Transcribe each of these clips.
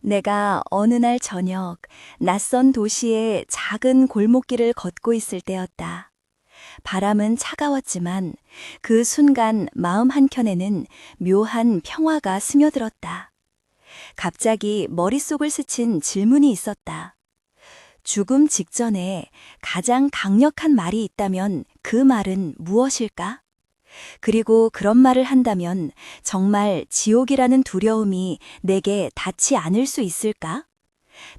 내가 어느 날 저녁 낯선 도시의 작은 골목길을 걷고 있을 때였다. 바람은 차가웠지만 그 순간 마음 한켠에는 묘한 평화가 스며들었다. 갑자기 머릿속을 스친 질문이 있었다. 죽음 직전에 가장 강력한 말이 있다면 그 말은 무엇일까? 그리고 그런 말을 한다면 정말 지옥이라는 두려움이 내게 닿지 않을 수 있을까?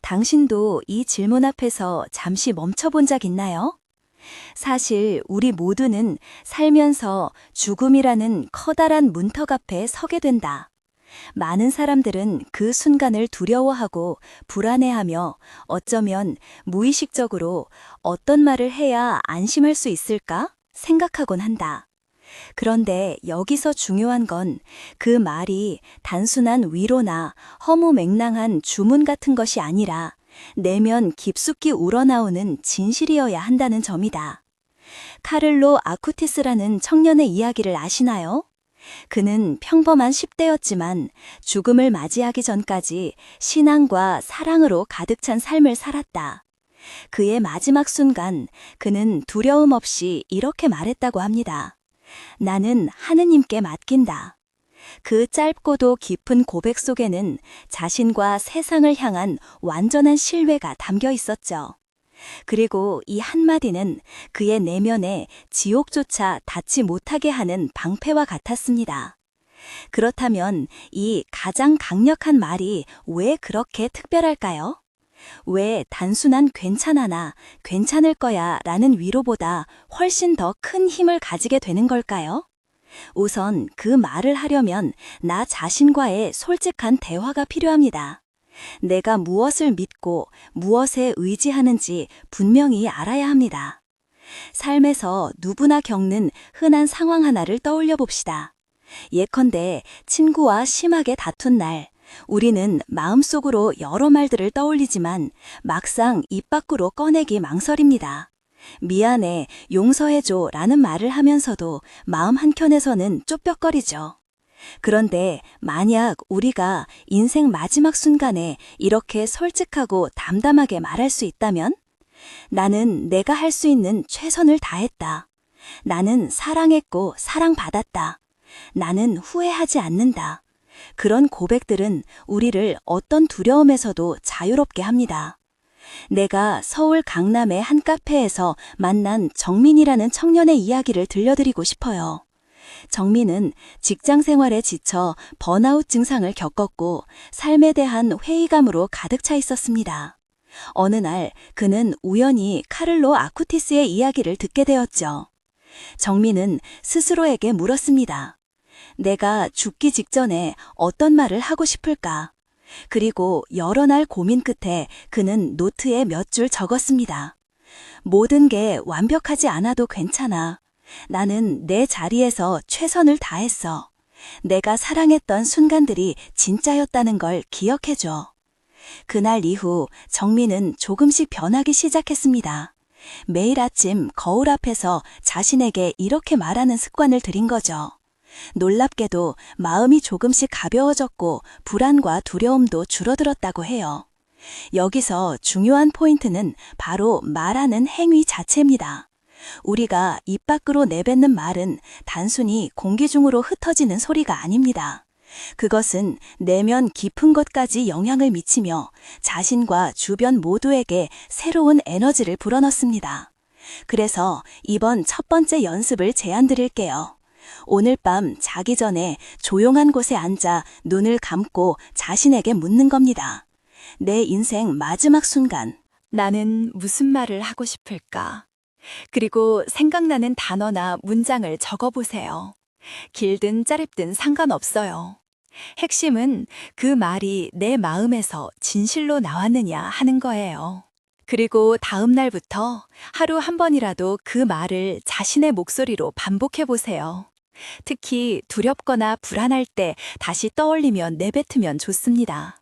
당신도 이 질문 앞에서 잠시 멈춰본 적 있나요? 사실 우리 모두는 살면서 죽음이라는 커다란 문턱 앞에 서게 된다. 많은 사람들은 그 순간을 두려워하고 불안해하며 어쩌면 무의식적으로 어떤 말을 해야 안심할 수 있을까 생각하곤 한다. 그런데 여기서 중요한 건 그 말이 단순한 위로나 허무맹랑한 주문 같은 것이 아니라 내면 깊숙이 우러나오는 진실이어야 한다는 점이다. 카를로 아쿠티스라는 청년의 이야기를 아시나요? 그는 평범한 10대였지만 죽음을 맞이하기 전까지 신앙과 사랑으로 가득 찬 삶을 살았다. 그의 마지막 순간 그는 두려움 없이 이렇게 말했다고 합니다. 나는 하느님께 맡긴다. 그 짧고도 깊은 고백 속에는 자신과 세상을 향한 완전한 신뢰가 담겨 있었죠. 그리고 이 한마디는 그의 내면에 지옥조차 닿지 못하게 하는 방패와 같았습니다. 그렇다면 이 가장 강력한 말이 왜 그렇게 특별할까요? 왜 단순한 괜찮아나 괜찮을 거야 라는 위로보다 훨씬 더 큰 힘을 가지게 되는 걸까요? 우선 그 말을 하려면 나 자신과의 솔직한 대화가 필요합니다. 내가 무엇을 믿고 무엇에 의지하는지 분명히 알아야 합니다. 삶에서 누구나 겪는 흔한 상황 하나를 떠올려 봅시다. 예컨대 친구와 심하게 다툰 날, 우리는 마음속으로 여러 말들을 떠올리지만 막상 입 밖으로 꺼내기 망설입니다. 미안해, 용서해줘 라는 말을 하면서도 마음 한켠에서는 쫓벽거리죠. 그런데 만약 우리가 인생 마지막 순간에 이렇게 솔직하고 담담하게 말할 수 있다면? 나는 내가 할 수 있는 최선을 다했다. 나는 사랑했고 사랑받았다. 나는 후회하지 않는다. 그런 고백들은 우리를 어떤 두려움에서도 자유롭게 합니다. 내가 서울 강남의 한 카페에서 만난 정민이라는 청년의 이야기를 들려드리고 싶어요. 정민은 직장 생활에 지쳐 번아웃 증상을 겪었고 삶에 대한 회의감으로 가득 차 있었습니다. 어느 날 그는 우연히 카를로 아쿠티스의 이야기를 듣게 되었죠. 정민은 스스로에게 물었습니다. 내가 죽기 직전에 어떤 말을 하고 싶을까? 그리고 여러 날 고민 끝에 그는 노트에 몇 줄 적었습니다. 모든 게 완벽하지 않아도 괜찮아. 나는 내 자리에서 최선을 다했어. 내가 사랑했던 순간들이 진짜였다는 걸 기억해줘. 그날 이후 정민은 조금씩 변하기 시작했습니다. 매일 아침 거울 앞에서 자신에게 이렇게 말하는 습관을 들인 거죠. 놀랍게도 마음이 조금씩 가벼워졌고 불안과 두려움도 줄어들었다고 해요. 여기서 중요한 포인트는 바로 말하는 행위 자체입니다. 우리가 입 밖으로 내뱉는 말은 단순히 공기 중으로 흩어지는 소리가 아닙니다. 그것은 내면 깊은 곳까지 영향을 미치며 자신과 주변 모두에게 새로운 에너지를 불어넣습니다. 그래서 이번 첫 번째 연습을 제안드릴게요. 오늘 밤 자기 전에 조용한 곳에 앉아 눈을 감고 자신에게 묻는 겁니다. 내 인생 마지막 순간, 나는 무슨 말을 하고 싶을까? 그리고 생각나는 단어나 문장을 적어보세요. 길든 짧든 상관없어요. 핵심은 그 말이 내 마음에서 진실로 나왔느냐 하는 거예요. 그리고 다음 날부터 하루 한 번이라도 그 말을 자신의 목소리로 반복해 보세요. 특히 두렵거나 불안할 때 다시 떠올리면 내뱉으면 좋습니다.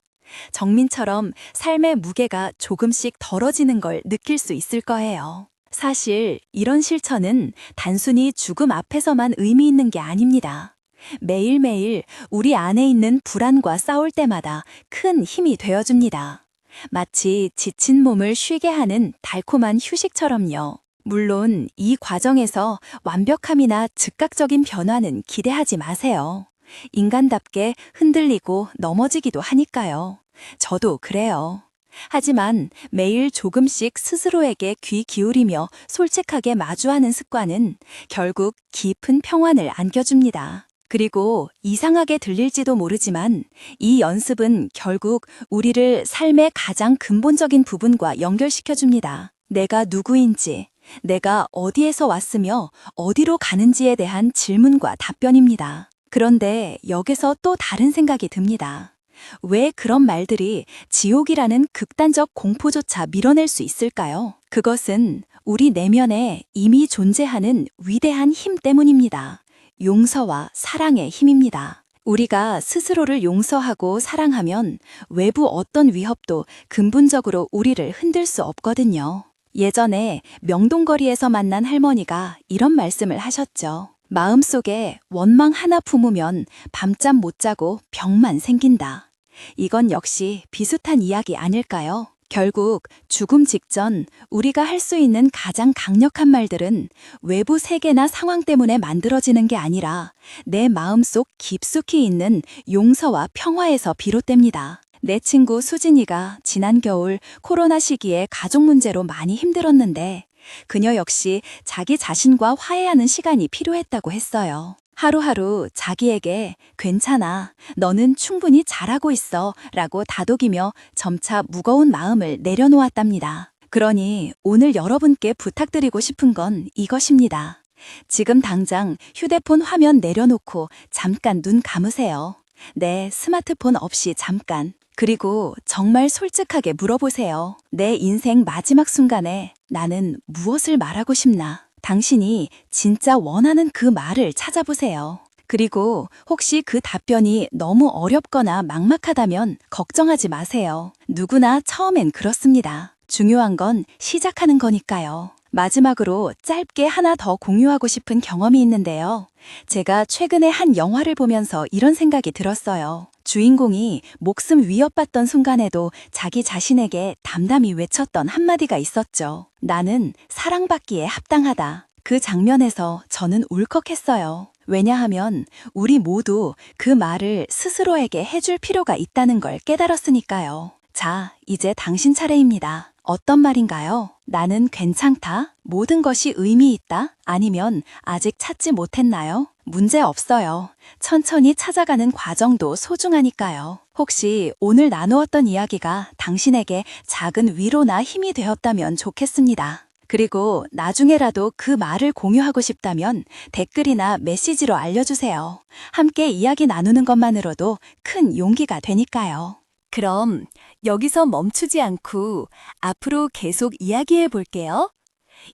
정민처럼 삶의 무게가 조금씩 덜어지는 걸 느낄 수 있을 거예요. 사실 이런 실천은 단순히 죽음 앞에서만 의미 있는 게 아닙니다. 매일매일 우리 안에 있는 불안과 싸울 때마다 큰 힘이 되어줍니다. 마치 지친 몸을 쉬게 하는 달콤한 휴식처럼요. 물론 이 과정에서 완벽함이나 즉각적인 변화는 기대하지 마세요. 인간답게 흔들리고 넘어지기도 하니까요. 저도 그래요. 하지만 매일 조금씩 스스로에게 귀 기울이며 솔직하게 마주하는 습관은 결국 깊은 평안을 안겨줍니다. 그리고 이상하게 들릴지도 모르지만 이 연습은 결국 우리를 삶의 가장 근본적인 부분과 연결시켜줍니다. 내가 누구인지, 내가 어디에서 왔으며 어디로 가는지에 대한 질문과 답변입니다. 그런데 여기서 또 다른 생각이 듭니다. 왜 그런 말들이 지옥이라는 극단적 공포조차 밀어낼 수 있을까요? 그것은 우리 내면에 이미 존재하는 위대한 힘 때문입니다. 용서와 사랑의 힘입니다. 우리가 스스로를 용서하고 사랑하면 외부 어떤 위협도 근본적으로 우리를 흔들 수 없거든요. 예전에 명동거리에서 만난 할머니가 이런 말씀을 하셨죠. 마음속에 원망 하나 품으면 밤잠 못 자고 병만 생긴다. 이건 역시 비슷한 이야기 아닐까요? 결국 죽음 직전 우리가 할 수 있는 가장 강력한 말들은 외부 세계나 상황 때문에 만들어지는 게 아니라 내 마음속 깊숙이 있는 용서와 평화에서 비롯됩니다. 내 친구 수진이가 지난 겨울 코로나 시기에 가족 문제로 많이 힘들었는데 그녀 역시 자기 자신과 화해하는 시간이 필요했다고 했어요. 하루하루 자기에게 괜찮아, 너는 충분히 잘하고 있어 라고 다독이며 점차 무거운 마음을 내려놓았답니다. 그러니 오늘 여러분께 부탁드리고 싶은 건 이것입니다. 지금 당장 휴대폰 화면 내려놓고 잠깐 눈 감으세요. 네, 스마트폰 없이 잠깐. 그리고 정말 솔직하게 물어보세요. 내 인생 마지막 순간에 나는 무엇을 말하고 싶나? 당신이 진짜 원하는 그 말을 찾아보세요. 그리고 혹시 그 답변이 너무 어렵거나 막막하다면 걱정하지 마세요. 누구나 처음엔 그렇습니다. 중요한 건 시작하는 거니까요. 마지막으로 짧게 하나 더 공유하고 싶은 경험이 있는데요. 제가 최근에 한 영화를 보면서 이런 생각이 들었어요. 주인공이 목숨 위협받던 순간에도 자기 자신에게 담담히 외쳤던 한마디가 있었죠. 나는 사랑받기에 합당하다. 그 장면에서 저는 울컥했어요. 왜냐하면 우리 모두 그 말을 스스로에게 해줄 필요가 있다는 걸 깨달았으니까요. 자, 이제 당신 차례입니다. 어떤 말인가요? 나는 괜찮다? 모든 것이 의미 있다? 아니면 아직 찾지 못했나요? 문제 없어요. 천천히 찾아가는 과정도 소중하니까요. 혹시 오늘 나누었던 이야기가 당신에게 작은 위로나 힘이 되었다면 좋겠습니다. 그리고 나중에라도 그 말을 공유하고 싶다면 댓글이나 메시지로 알려주세요. 함께 이야기 나누는 것만으로도 큰 용기가 되니까요. 그럼 여기서 멈추지 않고 앞으로 계속 이야기해 볼게요.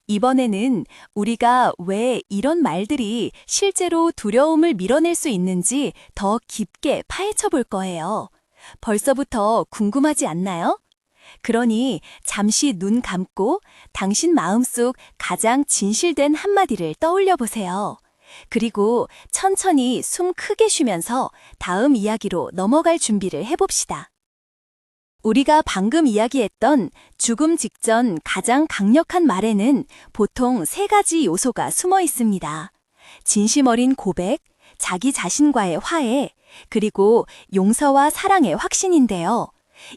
이번에는 우리가 왜 이런 말들이 실제로 두려움을 밀어낼 수 있는지 더 깊게 파헤쳐 볼 거예요. 벌써부터 궁금하지 않나요? 그러니 잠시 눈 감고 당신 마음속 가장 진실된 한마디를 떠올려 보세요. 그리고 천천히 숨 크게 쉬면서 다음 이야기로 넘어갈 준비를 해봅시다. 우리가 방금 이야기했던 죽음 직전 가장 강력한 말에는 보통 3가지 요소가 숨어 있습니다. 진심 어린 고백, 자기 자신과의 화해, 그리고 용서와 사랑의 확신인데요.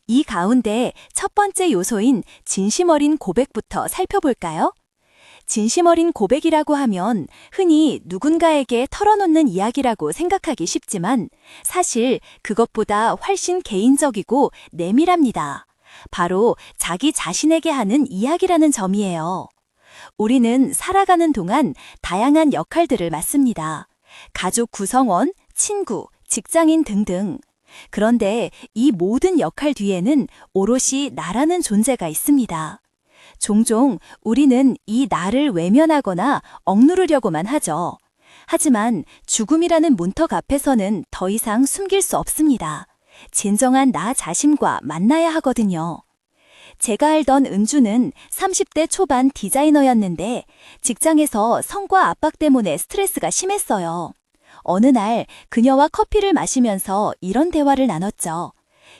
이 가운데 첫 번째 요소인 진심 어린 고백부터 살펴볼까요? 진심 어린 고백이라고 하면 흔히 누군가에게 털어놓는 이야기라고 생각하기 쉽지만 사실 그것보다 훨씬 개인적이고 내밀합니다. 바로 자기 자신에게 하는 이야기라는 점이에요. 우리는 살아가는 동안 다양한 역할들을 맡습니다. 가족 구성원, 친구, 직장인 등등. 그런데 이 모든 역할 뒤에는 오롯이 나라는 존재가 있습니다. 종종 우리는 이 나를 외면하거나 억누르려고만 하죠. 하지만 죽음이라는 문턱 앞에서는 더 이상 숨길 수 없습니다. 진정한 나 자신과 만나야 하거든요. 제가 알던 은주는 30대 초반 디자이너였는데 직장에서 성과 압박 때문에 스트레스가 심했어요. 어느 날 그녀와 커피를 마시면서 이런 대화를 나눴죠.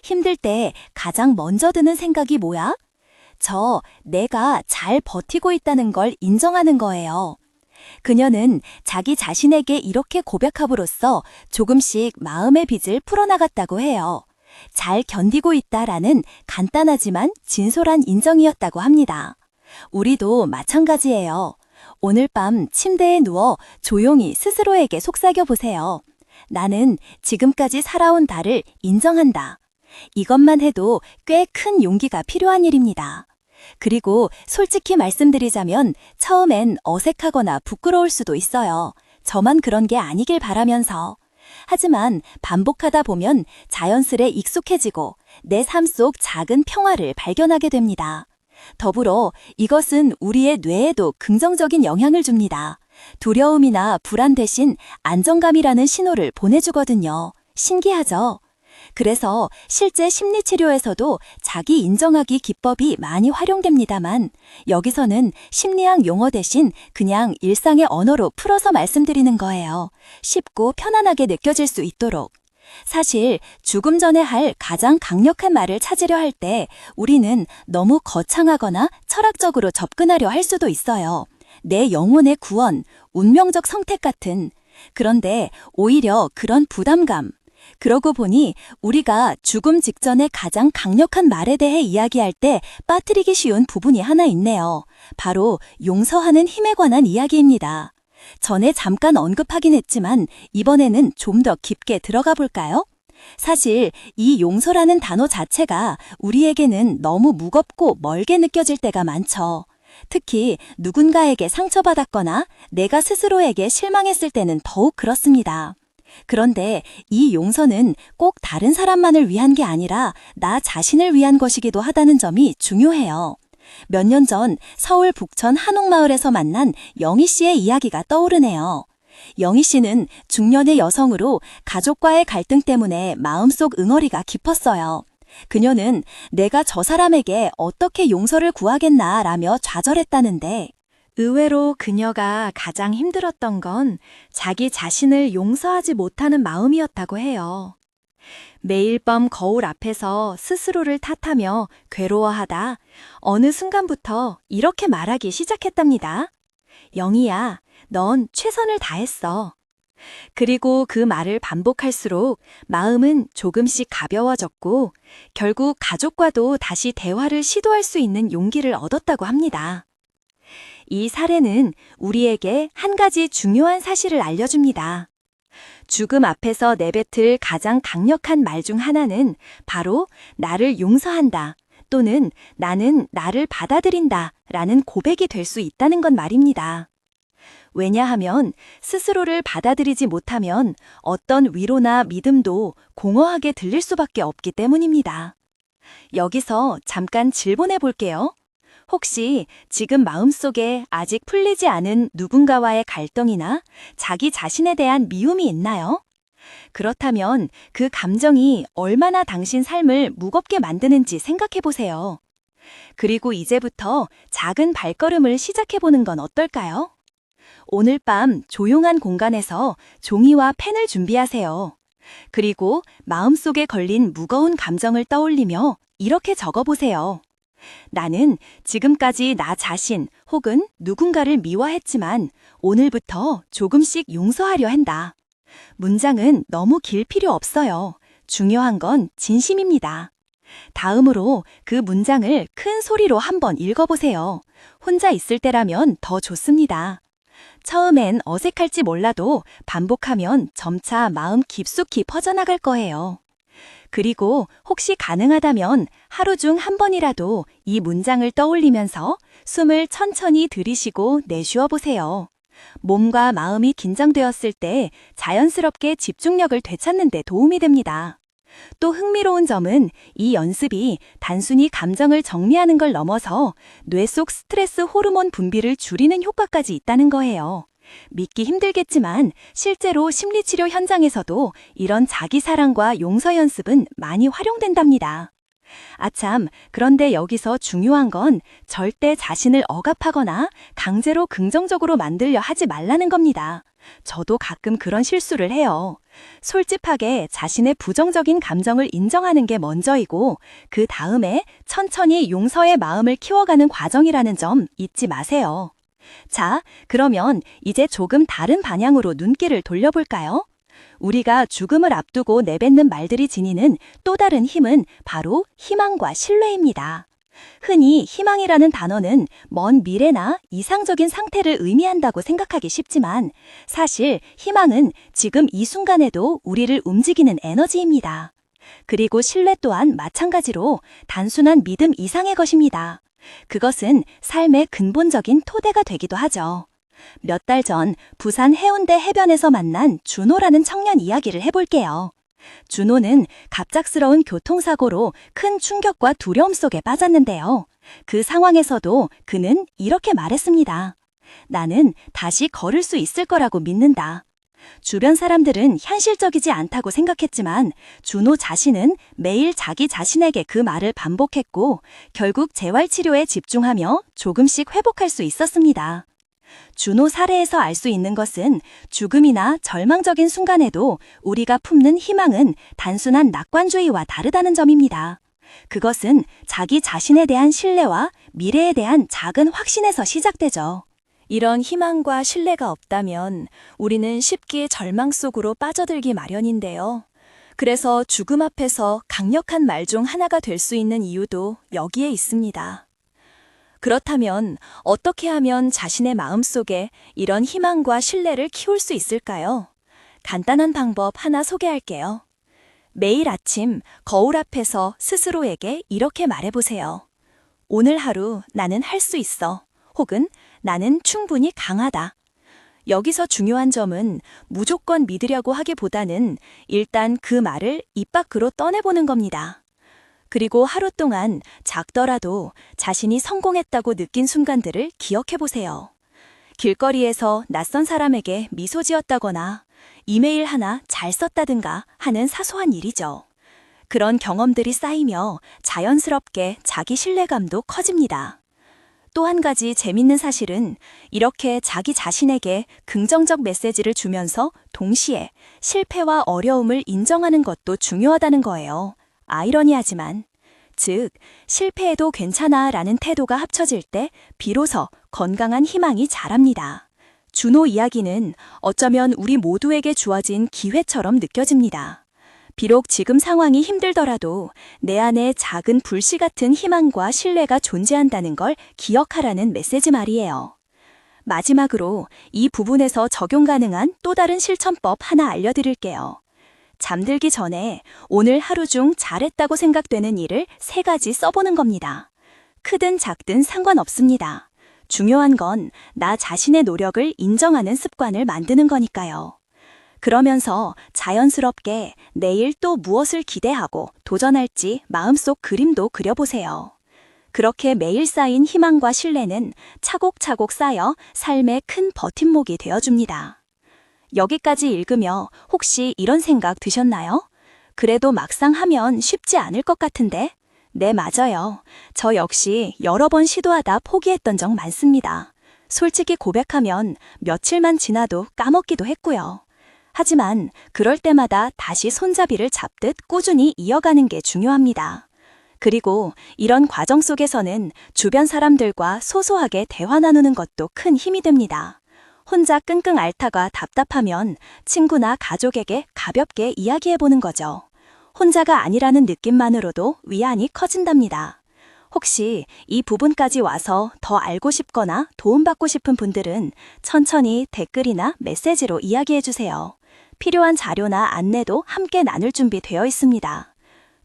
힘들 때 가장 먼저 드는 생각이 뭐야? 내가 잘 버티고 있다는 걸 인정하는 거예요. 그녀는 자기 자신에게 이렇게 고백함으로써 조금씩 마음의 빚을 풀어나갔다고 해요. 잘 견디고 있다라는 간단하지만 진솔한 인정이었다고 합니다. 우리도 마찬가지예요. 오늘 밤 침대에 누워 조용히 스스로에게 속삭여 보세요. 나는 지금까지 살아온 나를 인정한다. 이것만 해도 꽤 큰 용기가 필요한 일입니다. 그리고 솔직히 말씀드리자면 처음엔 어색하거나 부끄러울 수도 있어요. 저만 그런 게 아니길 바라면서. 하지만 반복하다 보면 자연스레 익숙해지고 내 삶 속 작은 평화를 발견하게 됩니다. 더불어 이것은 우리의 뇌에도 긍정적인 영향을 줍니다. 두려움이나 불안 대신 안정감이라는 신호를 보내주거든요. 신기하죠? 그래서 실제 심리치료에서도 자기 인정하기 기법이 많이 활용됩니다만 여기서는 심리학 용어 대신 그냥 일상의 언어로 풀어서 말씀드리는 거예요. 쉽고 편안하게 느껴질 수 있도록. 사실 죽음 전에 할 가장 강력한 말을 찾으려 할 때 우리는 너무 거창하거나 철학적으로 접근하려 할 수도 있어요. 내 영혼의 구원, 운명적 선택 같은. 그런데 오히려 그런 부담감, 그러고 보니 우리가 죽음 직전에 가장 강력한 말에 대해 이야기할 때 빠뜨리기 쉬운 부분이 하나 있네요. 바로 용서하는 힘에 관한 이야기입니다. 전에 잠깐 언급하긴 했지만 이번에는 좀 더 깊게 들어가 볼까요? 사실 이 용서라는 단어 자체가 우리에게는 너무 무겁고 멀게 느껴질 때가 많죠. 특히 누군가에게 상처받았거나 내가 스스로에게 실망했을 때는 더욱 그렇습니다. 그런데 이 용서는 꼭 다른 사람만을 위한 게 아니라 나 자신을 위한 것이기도 하다는 점이 중요해요. 몇 년 전 서울 북천 한옥마을에서 만난 영희 씨의 이야기가 떠오르네요. 영희 씨는 중년의 여성으로 가족과의 갈등 때문에 마음속 응어리가 깊었어요. 그녀는 내가 저 사람에게 어떻게 용서를 구하겠나 라며 좌절했다는데 의외로 그녀가 가장 힘들었던 건 자기 자신을 용서하지 못하는 마음이었다고 해요. 매일 밤 거울 앞에서 스스로를 탓하며 괴로워하다 어느 순간부터 이렇게 말하기 시작했답니다. 영희야, 넌 최선을 다했어. 그리고 그 말을 반복할수록 마음은 조금씩 가벼워졌고 결국 가족과도 다시 대화를 시도할 수 있는 용기를 얻었다고 합니다. 이 사례는 우리에게 한 가지 중요한 사실을 알려줍니다. 죽음 앞에서 내뱉을 가장 강력한 말 중 하나는 바로 나를 용서한다 또는 나는 나를 받아들인다 라는 고백이 될 수 있다는 건 말입니다. 왜냐하면 스스로를 받아들이지 못하면 어떤 위로나 믿음도 공허하게 들릴 수밖에 없기 때문입니다. 여기서 잠깐 질문해 볼게요. 혹시 지금 마음속에 아직 풀리지 않은 누군가와의 갈등이나 자기 자신에 대한 미움이 있나요? 그렇다면 그 감정이 얼마나 당신 삶을 무겁게 만드는지 생각해 보세요. 그리고 이제부터 작은 발걸음을 시작해 보는 건 어떨까요? 오늘 밤 조용한 공간에서 종이와 펜을 준비하세요. 그리고 마음속에 걸린 무거운 감정을 떠올리며 이렇게 적어보세요. 나는 지금까지 나 자신 혹은 누군가를 미워했지만 오늘부터 조금씩 용서하려 한다. 문장은 너무 길 필요 없어요. 중요한 건 진심입니다. 다음으로 그 문장을 큰 소리로 한번 읽어보세요. 혼자 있을 때라면 더 좋습니다. 처음엔 어색할지 몰라도 반복하면 점차 마음 깊숙이 퍼져나갈 거예요. 그리고 혹시 가능하다면 하루 중 한 번이라도 이 문장을 떠올리면서 숨을 천천히 들이쉬고 내쉬어 보세요. 몸과 마음이 긴장되었을 때 자연스럽게 집중력을 되찾는 데 도움이 됩니다. 또 흥미로운 점은 이 연습이 단순히 감정을 정리하는 걸 넘어서 뇌 속 스트레스 호르몬 분비를 줄이는 효과까지 있다는 거예요. 믿기 힘들겠지만 실제로 심리치료 현장에서도 이런 자기 사랑과 용서 연습은 많이 활용된답니다. 아참, 그런데 여기서 중요한 건 절대 자신을 억압하거나 강제로 긍정적으로 만들려 하지 말라는 겁니다. 저도 가끔 그런 실수를 해요. 솔직하게 자신의 부정적인 감정을 인정하는 게 먼저이고, 그 다음에 천천히 용서의 마음을 키워가는 과정이라는 점 잊지 마세요. 자, 그러면 이제 조금 다른 방향으로 눈길을 돌려볼까요? 우리가 죽음을 앞두고 내뱉는 말들이 지니는 또 다른 힘은 바로 희망과 신뢰입니다. 흔히 희망이라는 단어는 먼 미래나 이상적인 상태를 의미한다고 생각하기 쉽지만, 사실 희망은 지금 이 순간에도 우리를 움직이는 에너지입니다. 그리고 신뢰 또한 마찬가지로 단순한 믿음 이상의 것입니다. 그것은 삶의 근본적인 토대가 되기도 하죠. 몇 달 전 부산 해운대 해변에서 만난 준호라는 청년 이야기를 해볼게요. 준호는 갑작스러운 교통사고로 큰 충격과 두려움 속에 빠졌는데요. 그 상황에서도 그는 이렇게 말했습니다. 나는 다시 걸을 수 있을 거라고 믿는다. 주변 사람들은 현실적이지 않다고 생각했지만 준호 자신은 매일 자기 자신에게 그 말을 반복했고 결국 재활치료에 집중하며 조금씩 회복할 수 있었습니다. 준호 사례에서 알 수 있는 것은 죽음이나 절망적인 순간에도 우리가 품는 희망은 단순한 낙관주의와 다르다는 점입니다. 그것은 자기 자신에 대한 신뢰와 미래에 대한 작은 확신에서 시작되죠. 이런 희망과 신뢰가 없다면 우리는 쉽게 절망 속으로 빠져들기 마련인데요. 그래서 죽음 앞에서 강력한 말 중 하나가 될 수 있는 이유도 여기에 있습니다. 그렇다면 어떻게 하면 자신의 마음속에 이런 희망과 신뢰를 키울 수 있을까요? 간단한 방법 하나 소개할게요. 매일 아침 거울 앞에서 스스로에게 이렇게 말해보세요. 오늘 하루 나는 할 수 있어. 혹은 나는 충분히 강하다. 여기서 중요한 점은 무조건 믿으려고 하기보다는 일단 그 말을 입 밖으로 떠내보는 겁니다. 그리고 하루 동안 작더라도 자신이 성공했다고 느낀 순간들을 기억해보세요. 길거리에서 낯선 사람에게 미소 지었다거나 이메일 하나 잘 썼다든가 하는 사소한 일이죠. 그런 경험들이 쌓이며 자연스럽게 자기 신뢰감도 커집니다. 또 한 가지 재밌는 사실은 이렇게 자기 자신에게 긍정적 메시지를 주면서 동시에 실패와 어려움을 인정하는 것도 중요하다는 거예요. 아이러니하지만, 즉 실패해도 괜찮아 라는 태도가 합쳐질 때 비로소 건강한 희망이 자랍니다. 준호 이야기는 어쩌면 우리 모두에게 주어진 기회처럼 느껴집니다. 비록 지금 상황이 힘들더라도 내 안에 작은 불씨 같은 희망과 신뢰가 존재한다는 걸 기억하라는 메시지 말이에요. 마지막으로 이 부분에서 적용 가능한 또 다른 실천법 하나 알려드릴게요. 잠들기 전에 오늘 하루 중 잘했다고 생각되는 일을 3가지 써보는 겁니다. 크든 작든 상관없습니다. 중요한 건 나 자신의 노력을 인정하는 습관을 만드는 거니까요. 그러면서 자연스럽게 내일 또 무엇을 기대하고 도전할지 마음속 그림도 그려보세요. 그렇게 매일 쌓인 희망과 신뢰는 차곡차곡 쌓여 삶의 큰 버팀목이 되어줍니다. 여기까지 읽으며 혹시 이런 생각 드셨나요? 그래도 막상 하면 쉽지 않을 것 같은데? 네, 맞아요. 저 역시 여러 번 시도하다 포기했던 적 많습니다. 솔직히 고백하면 며칠만 지나도 까먹기도 했고요. 하지만 그럴 때마다 다시 손잡이를 잡듯 꾸준히 이어가는 게 중요합니다. 그리고 이런 과정 속에서는 주변 사람들과 소소하게 대화 나누는 것도 큰 힘이 됩니다. 혼자 끙끙 앓다가 답답하면 친구나 가족에게 가볍게 이야기해보는 거죠. 혼자가 아니라는 느낌만으로도 위안이 커진답니다. 혹시 이 부분까지 와서 더 알고 싶거나 도움받고 싶은 분들은 천천히 댓글이나 메시지로 이야기해주세요. 필요한 자료나 안내도 함께 나눌 준비 되어 있습니다.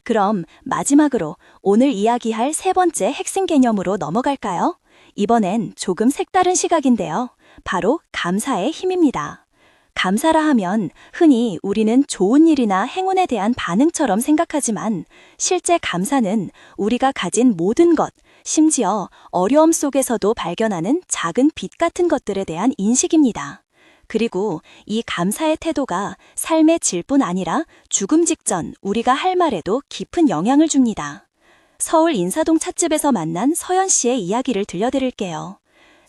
그럼 마지막으로 오늘 이야기할 3번째 핵심 개념으로 넘어갈까요? 이번엔 조금 색다른 시각인데요. 바로 감사의 힘입니다. 감사라 하면 흔히 우리는 좋은 일이나 행운에 대한 반응처럼 생각하지만 실제 감사는 우리가 가진 모든 것, 심지어 어려움 속에서도 발견하는 작은 빛 같은 것들에 대한 인식입니다. 그리고 이 감사의 태도가 삶의 질뿐 아니라 죽음 직전 우리가 할 말에도 깊은 영향을 줍니다. 서울 인사동 찻집에서 만난 서연 씨의 이야기를 들려드릴게요.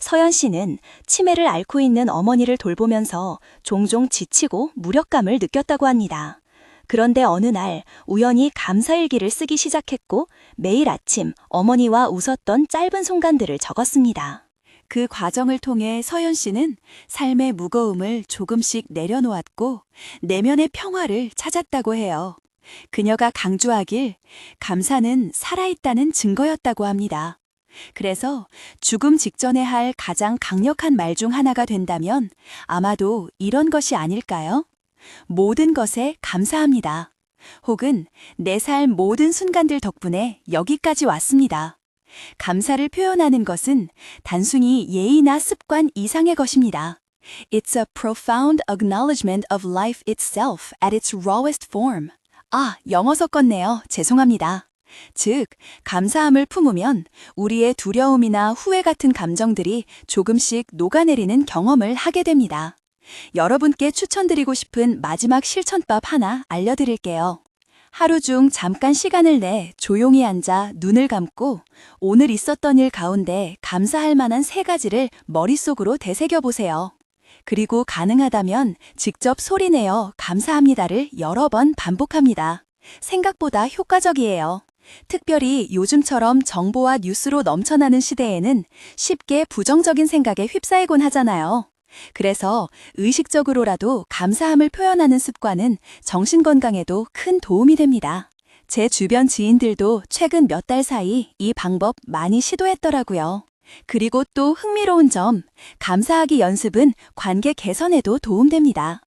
서연 씨는 치매를 앓고 있는 어머니를 돌보면서 종종 지치고 무력감을 느꼈다고 합니다. 그런데 어느 날 우연히 감사일기를 쓰기 시작했고 매일 아침 어머니와 웃었던 짧은 순간들을 적었습니다. 그 과정을 통해 서연 씨는 삶의 무거움을 조금씩 내려놓았고 내면의 평화를 찾았다고 해요. 그녀가 강조하길 감사는 살아있다는 증거였다고 합니다. 그래서 죽음 직전에 할 가장 강력한 말 중 하나가 된다면 아마도 이런 것이 아닐까요? 모든 것에 감사합니다. 혹은 내 삶 모든 순간들 덕분에 여기까지 왔습니다. 감사를 표현하는 것은 단순히 예의나 습관 이상의 것입니다. It's a profound acknowledgement of life itself at its rawest form. 영어 섞었네요. 죄송합니다. 즉, 감사함을 품으면 우리의 두려움이나 후회 같은 감정들이 조금씩 녹아내리는 경험을 하게 됩니다. 여러분께 추천드리고 싶은 마지막 실천법 하나 알려드릴게요. 하루 중 잠깐 시간을 내 조용히 앉아 눈을 감고 오늘 있었던 일 가운데 감사할 만한 3가지를 머릿속으로 되새겨 보세요. 그리고 가능하다면 직접 소리내어 감사합니다를 여러 번 반복합니다. 생각보다 효과적이에요. 특별히 요즘처럼 정보와 뉴스로 넘쳐나는 시대에는 쉽게 부정적인 생각에 휩싸이곤 하잖아요. 그래서 의식적으로라도 감사함을 표현하는 습관은 정신건강에도 큰 도움이 됩니다. 제 주변 지인들도 최근 몇 달 사이 이 방법 많이 시도했더라고요. 그리고 또 흥미로운 점, 감사하기 연습은 관계 개선에도 도움됩니다.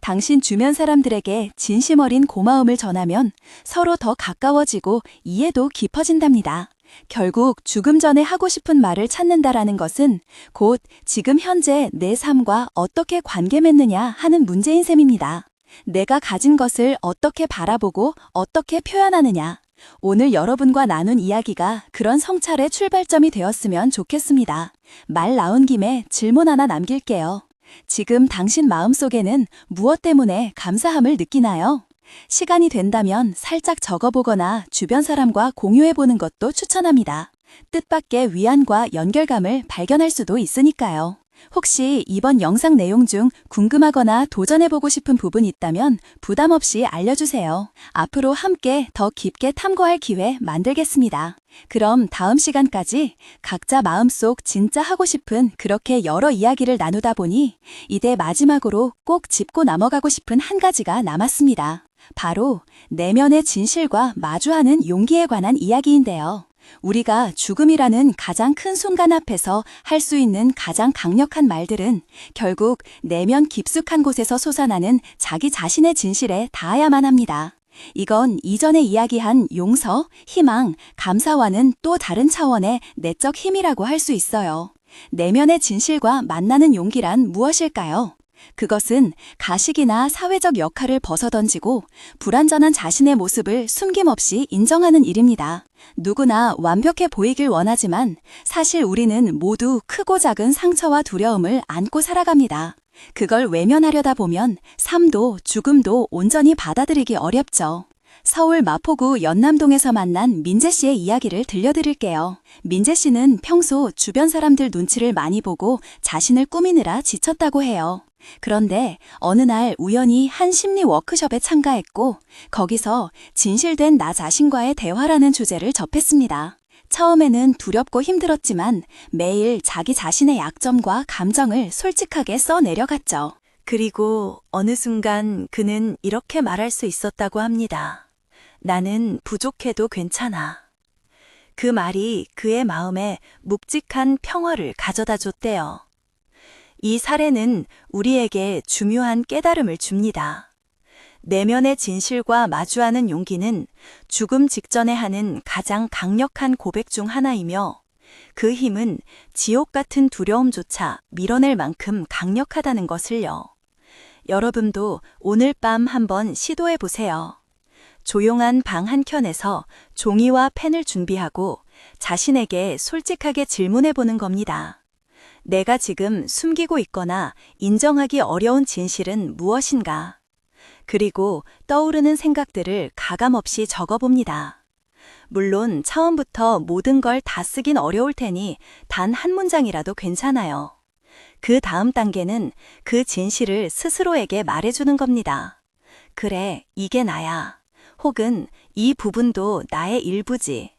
당신 주변 사람들에게 진심 어린 고마움을 전하면 서로 더 가까워지고 이해도 깊어진답니다. 결국 죽음 전에 하고 싶은 말을 찾는다라는 것은 곧 지금 현재 내 삶과 어떻게 관계 맺느냐 하는 문제인 셈입니다. 내가 가진 것을 어떻게 바라보고 어떻게 표현하느냐. 오늘 여러분과 나눈 이야기가 그런 성찰의 출발점이 되었으면 좋겠습니다. 말 나온 김에 질문 하나 남길게요. 지금 당신 마음속에는 무엇 때문에 감사함을 느끼나요? 시간이 된다면 살짝 적어보거나 주변 사람과 공유해보는 것도 추천합니다. 뜻밖의 위안과 연결감을 발견할 수도 있으니까요. 혹시 이번 영상 내용 중 궁금하거나 도전해보고 싶은 부분이 있다면 부담 없이 알려주세요. 앞으로 함께 더 깊게 탐구할 기회 만들겠습니다. 그럼 다음 시간까지 각자 마음속 진짜 하고 싶은 그렇게 여러 이야기를 나누다 보니 이제 마지막으로 꼭 짚고 넘어가고 싶은 한 가지가 남았습니다. 바로 내면의 진실과 마주하는 용기에 관한 이야기인데요. 우리가 죽음이라는 가장 큰 순간 앞에서 할 수 있는 가장 강력한 말들은 결국 내면 깊숙한 곳에서 솟아나는 자기 자신의 진실에 닿아야만 합니다. 이건 이전에 이야기한 용서, 희망, 감사와는 또 다른 차원의 내적 힘이라고 할 수 있어요. 내면의 진실과 만나는 용기란 무엇일까요? 그것은 가식이나 사회적 역할을 벗어던지고 불완전한 자신의 모습을 숨김없이 인정하는 일입니다. 누구나 완벽해 보이길 원하지만 사실 우리는 모두 크고 작은 상처와 두려움을 안고 살아갑니다. 그걸 외면하려다 보면 삶도 죽음도 온전히 받아들이기 어렵죠. 서울 마포구 연남동에서 만난 민재 씨의 이야기를 들려드릴게요. 민재 씨는 평소 주변 사람들 눈치를 많이 보고 자신을 꾸미느라 지쳤다고 해요. 그런데 어느 날 우연히 한 심리 워크숍에 참가했고 거기서 진실된 나 자신과의 대화라는 주제를 접했습니다. 처음에는 두렵고 힘들었지만 매일 자기 자신의 약점과 감정을 솔직하게 써내려갔죠. 그리고 어느 순간 그는 이렇게 말할 수 있었다고 합니다. 나는 부족해도 괜찮아. 그 말이 그의 마음에 묵직한 평화를 가져다 줬대요. 이 사례는 우리에게 중요한 깨달음을 줍니다. 내면의 진실과 마주하는 용기는 죽음 직전에 하는 가장 강력한 고백 중 하나이며 그 힘은 지옥 같은 두려움조차 밀어낼 만큼 강력하다는 것을요. 여러분도 오늘 밤 한번 시도해 보세요. 조용한 방 한켠에서 종이와 펜을 준비하고 자신에게 솔직하게 질문해 보는 겁니다. 내가 지금 숨기고 있거나 인정하기 어려운 진실은 무엇인가? 그리고 떠오르는 생각들을 가감없이 적어봅니다. 물론 처음부터 모든 걸 다 쓰긴 어려울 테니 단 한 문장이라도 괜찮아요. 그 다음 단계는 그 진실을 스스로에게 말해주는 겁니다. 그래, 이게 나야. 혹은 이 부분도 나의 일부지.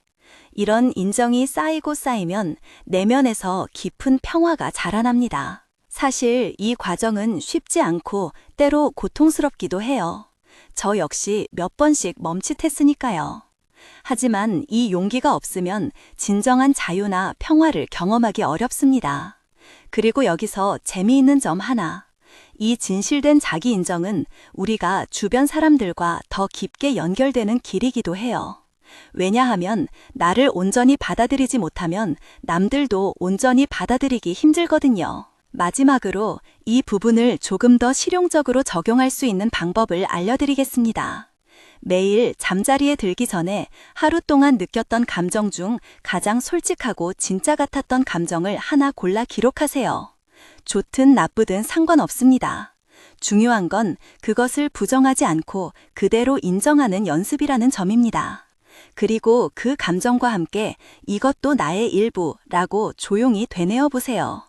이런 인정이 쌓이고 쌓이면 내면에서 깊은 평화가 자라납니다. 사실 이 과정은 쉽지 않고 때로 고통스럽기도 해요. 저 역시 몇 번씩 멈칫했으니까요. 하지만 이 용기가 없으면 진정한 자유나 평화를 경험하기 어렵습니다. 그리고 여기서 재미있는 점 하나. 이 진실된 자기 인정은 우리가 주변 사람들과 더 깊게 연결되는 길이기도 해요. 왜냐하면 나를 온전히 받아들이지 못하면 남들도 온전히 받아들이기 힘들거든요. 마지막으로 이 부분을 조금 더 실용적으로 적용할 수 있는 방법을 알려드리겠습니다. 매일 잠자리에 들기 전에 하루 동안 느꼈던 감정 중 가장 솔직하고 진짜 같았던 감정을 하나 골라 기록하세요. 좋든 나쁘든 상관없습니다. 중요한 건 그것을 부정하지 않고 그대로 인정하는 연습이라는 점입니다. 그리고 그 감정과 함께 이것도 나의 일부라고 조용히 되뇌어 보세요.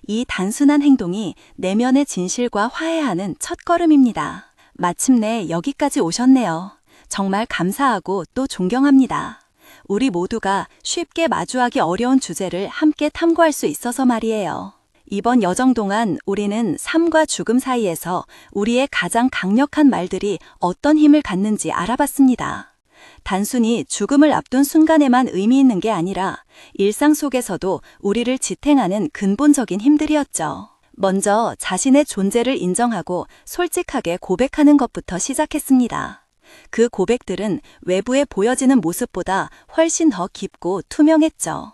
이 단순한 행동이 내면의 진실과 화해하는 첫걸음입니다. 마침내 여기까지 오셨네요. 정말 감사하고 또 존경합니다. 우리 모두가 쉽게 마주하기 어려운 주제를 함께 탐구할 수 있어서 말이에요. 이번 여정 동안 우리는 삶과 죽음 사이에서 우리의 가장 강력한 말들이 어떤 힘을 갖는지 알아봤습니다. 단순히 죽음을 앞둔 순간에만 의미 있는 게 아니라 일상 속에서도 우리를 지탱하는 근본적인 힘들이었죠. 먼저 자신의 존재를 인정하고 솔직하게 고백하는 것부터 시작했습니다. 그 고백들은 외부에 보여지는 모습보다 훨씬 더 깊고 투명했죠.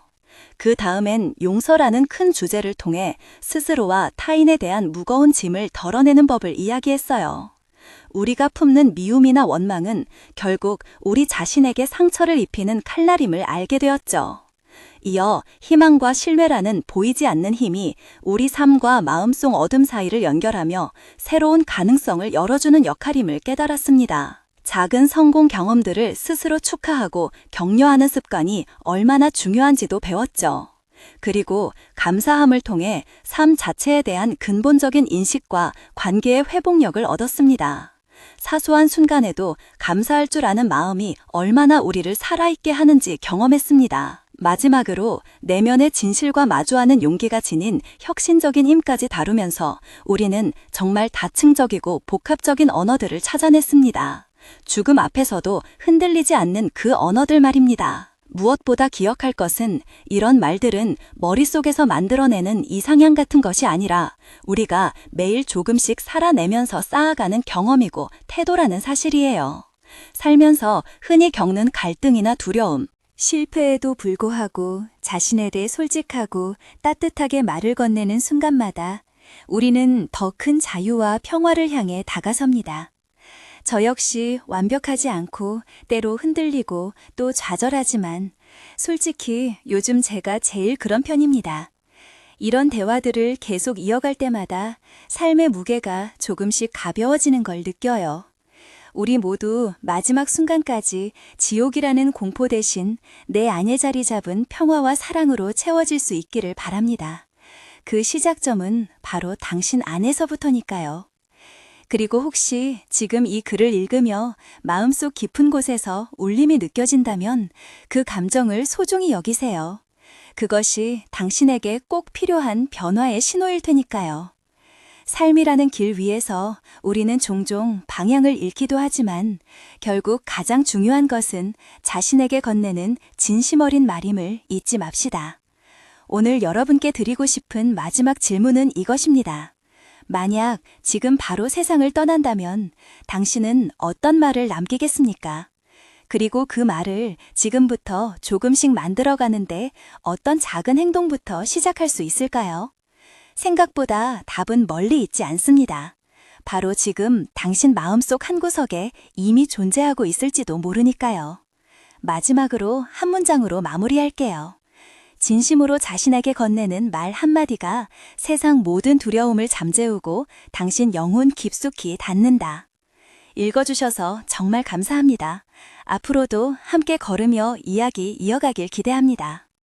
그 다음엔 용서라는 큰 주제를 통해 스스로와 타인에 대한 무거운 짐을 덜어내는 법을 이야기했어요. 우리가 품는 미움이나 원망은 결국 우리 자신에게 상처를 입히는 칼날임을 알게 되었죠. 이어 희망과 신뢰라는 보이지 않는 힘이 우리 삶과 마음속 어둠 사이를 연결하며 새로운 가능성을 열어주는 역할임을 깨달았습니다. 작은 성공 경험들을 스스로 축하하고 격려하는 습관이 얼마나 중요한지도 배웠죠. 그리고 감사함을 통해 삶 자체에 대한 근본적인 인식과 관계의 회복력을 얻었습니다. 사소한 순간에도 감사할 줄 아는 마음이 얼마나 우리를 살아있게 하는지 경험했습니다. 마지막으로 내면의 진실과 마주하는 용기가 지닌 혁신적인 힘까지 다루면서 우리는 정말 다층적이고 복합적인 언어들을 찾아냈습니다. 죽음 앞에서도 흔들리지 않는 그 언어들 말입니다. 무엇보다 기억할 것은 이런 말들은 머릿속에서 만들어내는 이상향 같은 것이 아니라 우리가 매일 조금씩 살아내면서 쌓아가는 경험이고 태도라는 사실이에요. 살면서 흔히 겪는 갈등이나 두려움, 실패에도 불구하고 자신에 대해 솔직하고 따뜻하게 말을 건네는 순간마다 우리는 더 큰 자유와 평화를 향해 다가섭니다. 저 역시 완벽하지 않고 때로 흔들리고 또 좌절하지만 솔직히 요즘 제가 제일 그런 편입니다. 이런 대화들을 계속 이어갈 때마다 삶의 무게가 조금씩 가벼워지는 걸 느껴요. 우리 모두 마지막 순간까지 지옥이라는 공포 대신 내 안에 자리 잡은 평화와 사랑으로 채워질 수 있기를 바랍니다. 그 시작점은 바로 당신 안에서부터니까요. 그리고 혹시 지금 이 글을 읽으며 마음속 깊은 곳에서 울림이 느껴진다면 그 감정을 소중히 여기세요. 그것이 당신에게 꼭 필요한 변화의 신호일 테니까요. 삶이라는 길 위에서 우리는 종종 방향을 잃기도 하지만 결국 가장 중요한 것은 자신에게 건네는 진심 어린 말임을 잊지 맙시다. 오늘 여러분께 드리고 싶은 마지막 질문은 이것입니다. 만약 지금 바로 세상을 떠난다면 당신은 어떤 말을 남기겠습니까? 그리고 그 말을 지금부터 조금씩 만들어가는데 어떤 작은 행동부터 시작할 수 있을까요? 생각보다 답은 멀리 있지 않습니다. 바로 지금 당신 마음속 한구석에 이미 존재하고 있을지도 모르니까요. 마지막으로 한 문장으로 마무리할게요. 진심으로 자신에게 건네는 말 한마디가 세상 모든 두려움을 잠재우고 당신 영혼 깊숙이 닿는다. 읽어주셔서 정말 감사합니다. 앞으로도 함께 걸으며 이야기 이어가길 기대합니다.